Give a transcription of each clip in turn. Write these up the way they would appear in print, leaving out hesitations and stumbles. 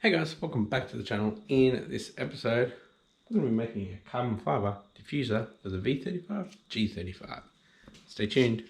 Hey guys, welcome back to the channel. In this episode, I'm going to be making a carbon fibre diffuser for the V35 G35. Stay tuned.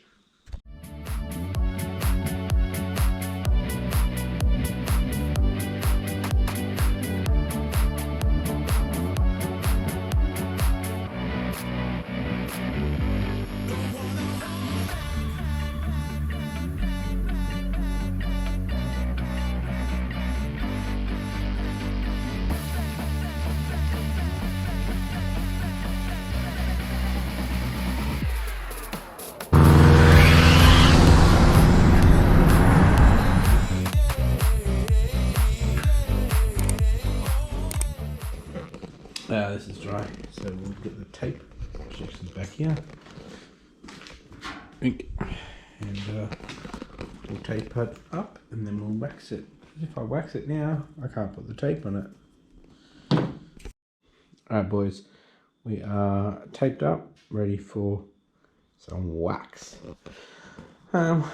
This is dry, so we'll get the tape, which is actually back here, and we'll tape it up and then we'll wax it. If I wax it now, I can't put the tape on it. Alright boys, we are taped up, ready for some wax. Don't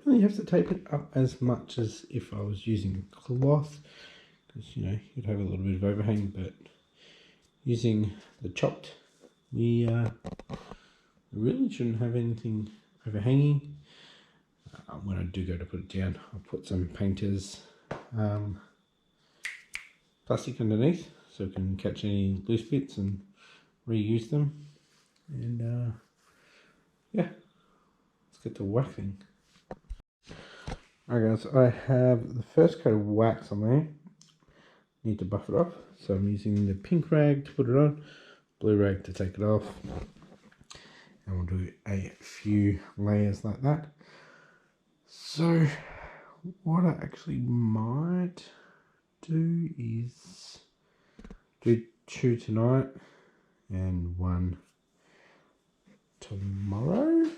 really have to tape it up as much as if I was using cloth, because you'd have a little bit of overhang, but using the chopped, we really shouldn't have anything overhanging. When I do go to put it down, I'll put some painter's plastic underneath so it can catch any loose bits and reuse them. And yeah, let's get to waxing. Alright guys, I have the first coat of wax on there. Need to buff it off, so I'm using the pink rag to put it on, blue rag to take it off, and we'll do a few layers like that. So what I actually might do is do 2 tonight and 1 tomorrow.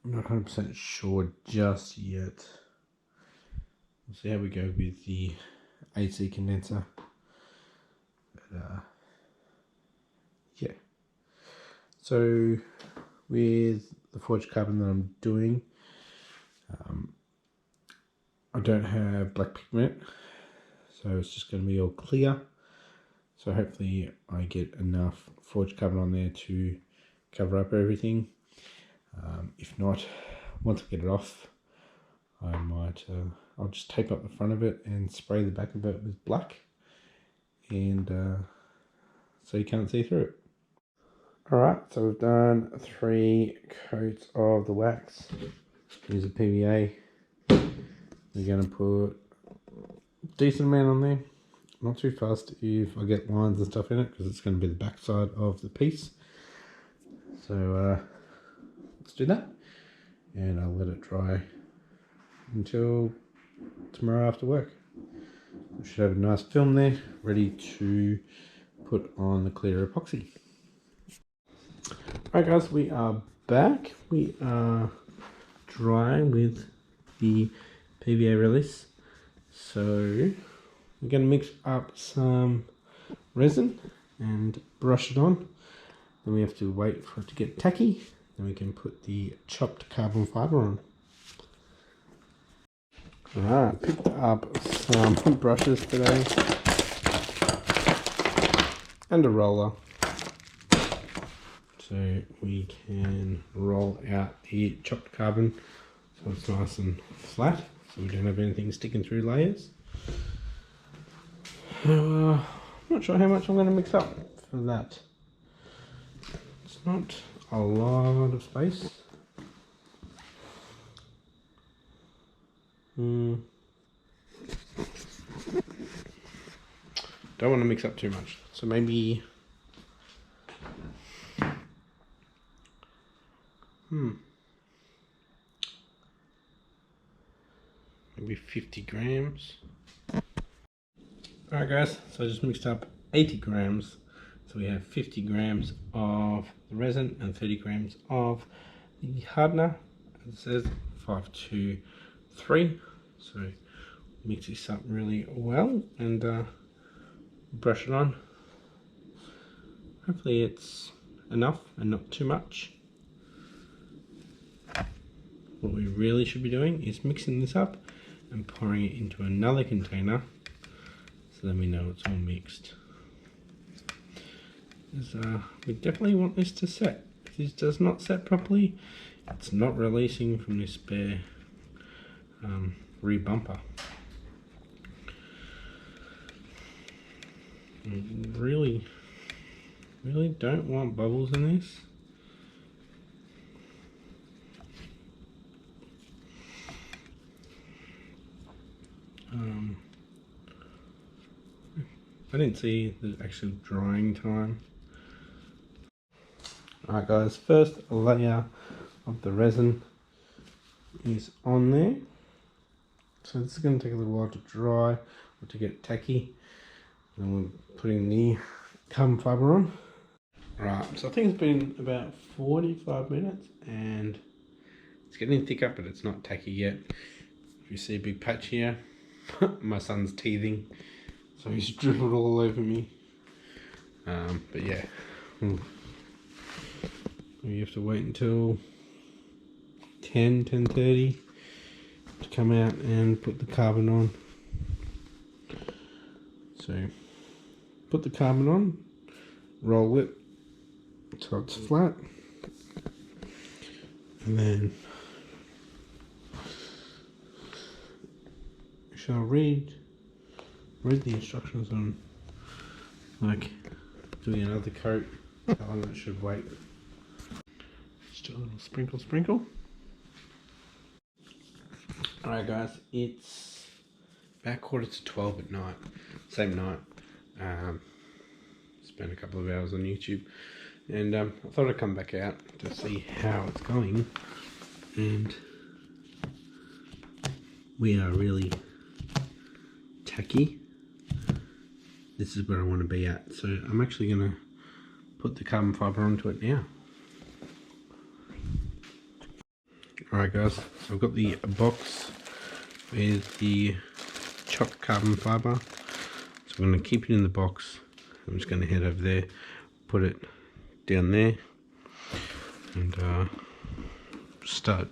I'm not 100% sure just yet. We'll see how we go with the AC condenser. But yeah. So with the forged carbon that I'm doing, I don't have black pigment, so it's just going to be all clear. So hopefully I get enough forged carbon on there to cover up everything. If not, once I get it off, I might I'll just tape up the front of it and spray the back of it with black, and so you can't see through it. Alright, so we've done 3 coats of the wax. Use a PVA. We're going to put a decent amount on there. Not too fast if I get lines and stuff in it, because it's going to be the back side of the piece. So let's do that, and I'll let it dry until tomorrow after work. We should have a nice film there ready to put on the clear epoxy. Alright guys, we are back. We are drying with the PVA release. So we're going to mix up some resin and brush it on. Then we have to wait for it to get tacky. Then we can put the chopped carbon fibre on. Alright, picked up some brushes today and a roller, so we can roll out the chopped carbon so it's nice and flat, so we don't have anything sticking through layers. I'm not sure how much I'm going to mix up for that. It's not a lot of space. Don't want to mix up too much, so maybe maybe 50 grams. Alright guys, so I just mixed up 80 grams, so we have 50 grams of the resin and 30 grams of the hardener. It says 523, so mix this up really well and brush it on. Hopefully it's enough and not too much. what we really should be doing is mixing this up and pouring it into another container, so then we know it's all mixed. We definitely want this to set. If this does not set properly, it's not releasing from this spare rear bumper. Really don't want bubbles in this. I didn't see the actual drying time. Alright guys, first layer of the resin is on there. So this is going to take a little while to dry or to get tacky. And we're putting the carbon fibre on. Right, so I think it's been about 45 minutes and it's getting thicker, but it's not tacky yet. If you see a big patch here, my son's teething, so he's dribbled all over me. But yeah, we have to wait until 10:30 to come out and put the carbon on. So put the carbon on, roll it so it's flat, and then we shall read the instructions on like doing another coat, how long it should wait. Just a little sprinkle. Alright guys, it's about 11:45 at night, same night. Spent a couple of hours on YouTube, and I thought I'd come back out to see how it's going, and we are really tacky. This is where I want to be at, so I'm actually going to put the carbon fibre onto it now. Alright guys, so I've got the box with the chopped carbon fibre, so I'm going to keep it in the box. I'm just going to head over there, put it down there, and start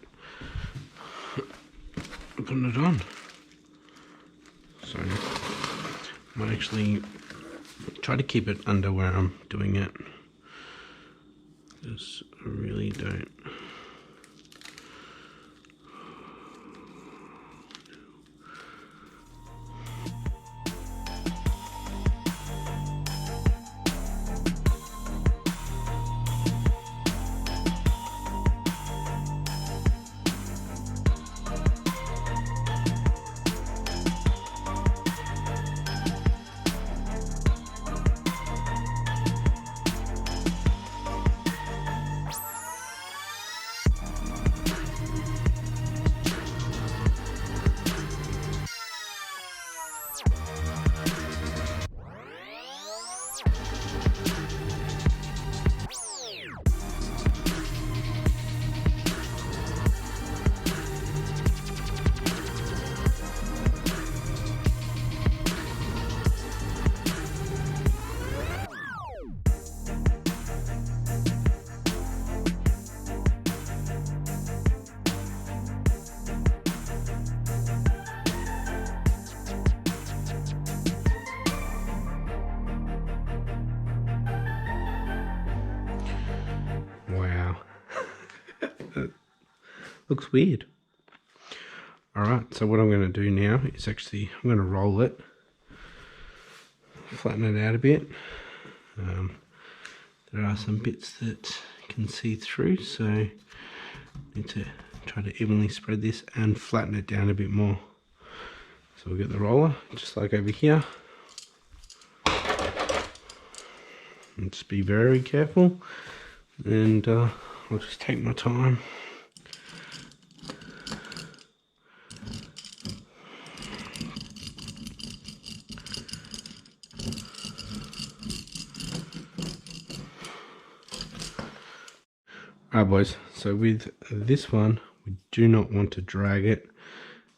putting it on. So I might actually try to keep it under where I'm doing it, because I really don't. Wow. Looks weird. Alright, so what I'm going to do now is I'm going to roll it, flatten it out a bit. There are some bits that can see through, so I need to try to evenly spread this and flatten it down a bit more. So we'll get the roller, just like over here. And just be very careful, and I'll just take my time. Alright boys, so with this one, we do not want to drag it.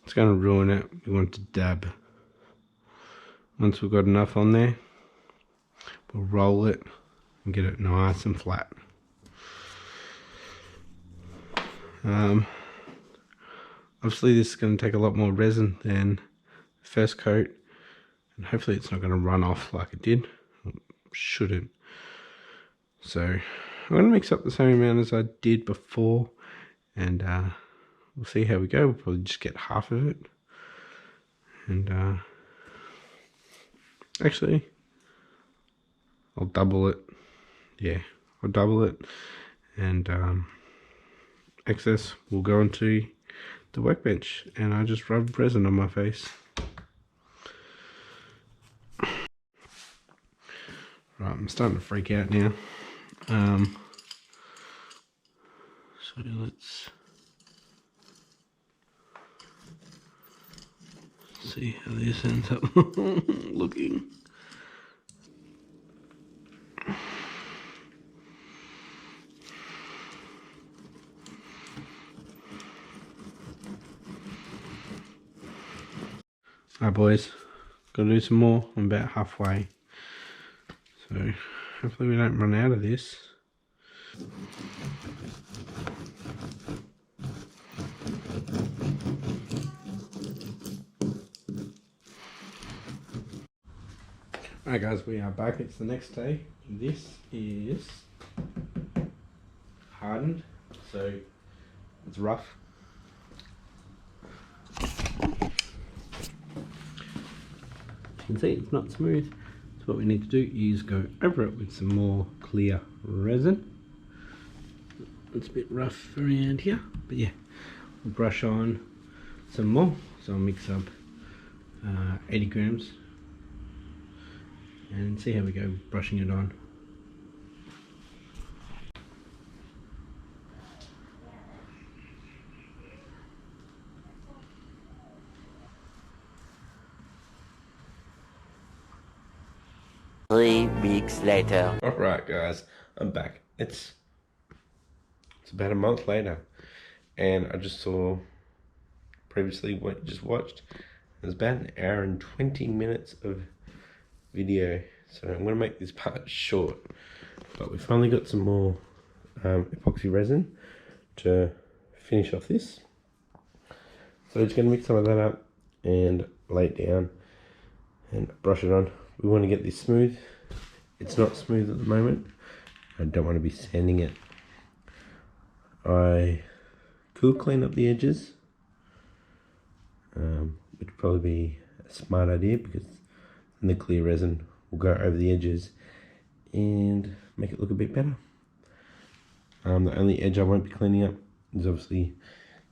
It's going to ruin it. We want to dab. Once we've got enough on there, we'll roll it and get it nice and flat. obviously this is going to take a lot more resin than the first coat, and hopefully it's not going to run off like it did. Shouldn't. So I'm going to mix up the same amount as I did before, and we'll see how we go. We'll probably just get half of it, and actually I'll double it. Yeah, I'll double it, and excess will go into the workbench, and I just rub resin on my face. Right, I'm starting to freak out now. So let's see how this ends up looking. Alright boys, gotta do some more. I'm about halfway, so hopefully we don't run out of this. Alright guys, we are back. It's the next day. This is hardened, so it's rough. You can see it's not smooth, so what we need to do is go over it with some more clear resin. It's a bit rough around here, but yeah, we'll brush on some more. So I'll mix up 80 grams and see how we go brushing it on. Three weeks later. Alright guys, I'm back. It's about a month later, and I just saw previously what you just watched. There's about an hour and 20 minutes of video, so I'm going to make this part short, but we finally got some more epoxy resin to finish off this. So we're just going to mix some of that up and lay it down and brush it on. We want to get this smooth. It's not smooth at the moment. I don't want to be sanding it. I could clean up the edges, which would probably be a smart idea, because then the clear resin will go over the edges and make it look a bit better. The only edge I won't be cleaning up is obviously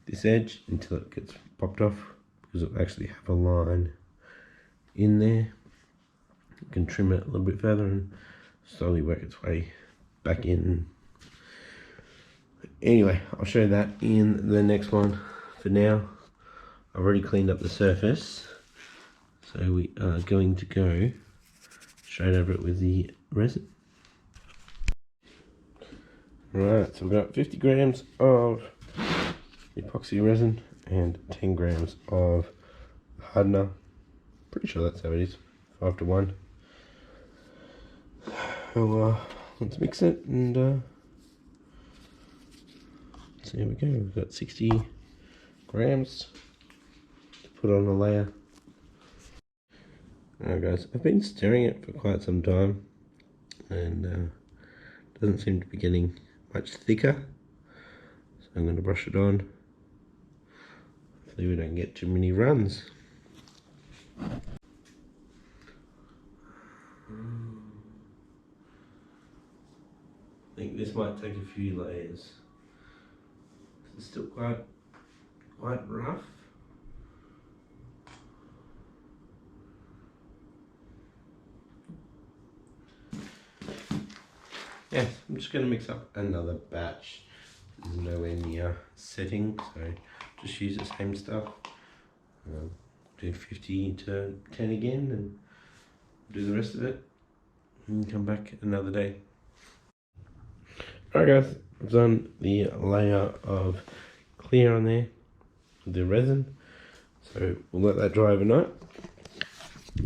this edge until it gets popped off, because it'll actually have a line in there. You can trim it a little bit further and slowly work its way back in. Anyway, I'll show you that in the next one. For now, I've already cleaned up the surface, so we are going to go straight over it with the resin. Right, so we've got 50 grams of epoxy resin and 10 grams of hardener. Pretty sure that's how it is, 5 to 1. So let's mix it and so here we go. We've got 60 grams to put on a layer. Alright guys, I've been stirring it for quite some time, and doesn't seem to be getting much thicker, so I'm going to brush it on. Hopefully we don't get too many runs. I think this might take a few layers. It's still quite rough. Yeah, I'm just going to mix up another batch. There's nowhere near setting, so just use the same stuff. Do 50 to 10 again and do the rest of it, and come back another day. Alright guys, I've done the layer of clear on there with the resin, so we'll let that dry overnight.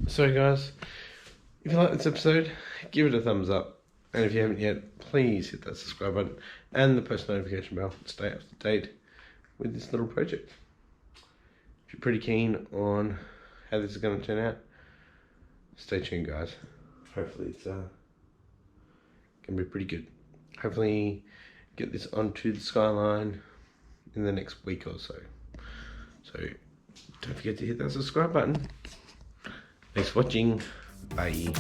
So guys, if you like this episode, give it a thumbs up, and if you haven't yet, please hit that subscribe button and the post notification bell to stay up to date with this little project. pretty keen on how this is going to turn out. Stay tuned, guys. Hopefully it's going to be pretty good. Hopefully get this onto the skyline in the next week or so. So don't forget to hit that subscribe button. Thanks for watching. Bye.